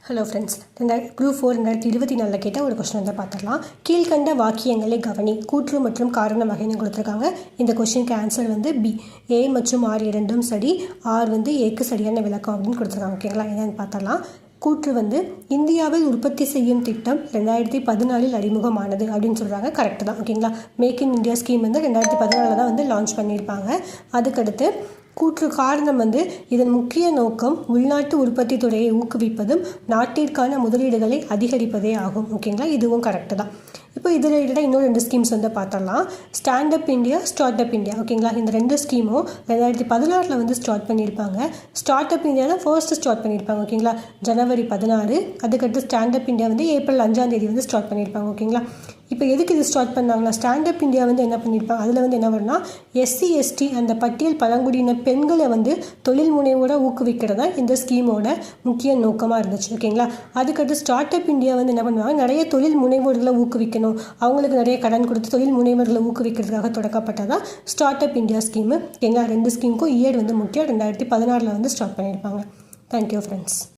Hello friends, group 4 2024 கேட்ட ஒரு question வந்து பார்த்துடலாம். கீழ்கண்ட வாக்கியங்களை கவனி, கூற்று மற்றும் காரண வகைன்னு கொடுத்துருக்காங்க. இந்த கொஸ்டினுக்கு ஆன்சர் வந்து பி, ஏ மற்றும் ஆர் இரண்டும் சரி, ஆர் வந்து ஏக்கு சரியான விளக்கம் அப்படின்னு கொடுத்துருக்காங்க. ஓகேங்களா, என்னென்னு பார்த்தலாம். கூற்று வந்து இந்தியாவில் உற்பத்தி செய்யும் திட்டம் 2014 அறிமுகமானது அப்படின்னு சொல்கிறாங்க. கரெக்டு தான். ஓகேங்களா, மேக் இன் இந்தியா ஸ்கீம் வந்து 2014 தான் வந்து லான்ச் பண்ணியிருப்பாங்க. அதுக்கடுத்து கூற்று காரணம் வந்து இதன் முக்கிய நோக்கம் உள்நாட்டு உற்பத்தி துறையை ஊக்குவிப்பதும் நாட்டிற்கான முதலீடுகளை அதிகரிப்பதே ஆகும். ஓகேங்களா, இதுவும் கரெக்டு தான். இப்போ இதில் ரிலேட்டடாக இன்னும் 2 ஸ்கீம்ஸ் வந்து பார்த்தரலாம். Stand up India, start up India. ஓகேங்களா, இந்த 2 ஸ்கீமும் 2016 வந்து ஸ்டார்ட் பண்ணியிருப்பாங்க. ஸ்டார்ட் அப் இந்தியாவில் ஃபர்ஸ்ட்டு ஸ்டார்ட் பண்ணியிருப்பாங்க. ஓகேங்களா, ஜனவரி 16. அதுக்கடுத்து ஸ்டாண்டப் இந்தியா வந்து ஏப்ரல் 5 வந்து ஸ்டார்ட் பண்ணியிருப்பாங்க. ஓகேங்களா, இப்போ எதுக்கு இது ஸ்டார்ட் பண்ணாங்கன்னா, ஸ்டாண்டப் இந்தியா வந்து என்ன பண்ணியிருப்பாங்க, அதில் வந்து என்ன வரும்னா எஸ்சி எஸ்டி அந்த பட்டியல் பழங்குடியின பெண்களை வந்து தொழில் முனைவோட ஊக்குவிக்கிறது தான் இந்த ஸ்கீமோட முக்கிய நோக்கமாக இருந்துச்சு. ஓகேங்களா, அதுக்கடுத்து ஸ்டார்ட் அப் இந்தியா வந்து என்ன பண்ணுவாங்க, நிறைய தொழில் முனைவோர்களை ஊக்குவிக்கணும், அவங்களுக்கு நிறைய கடன் கொடுத்து தொழில் முனைவர்களை ஊக்குவிக்கிறதுக்காக தொடக்கப்பட்டதான் ஸ்டார்ட் அப் இந்தியா ஸ்கீமு. ஓகேங்களா, 2 ஸ்கீமுக்கும் இயர் வந்து முக்கியம். 2016 வந்து ஸ்டார்ட் பண்ணியிருப்பாங்க. Thank you friends.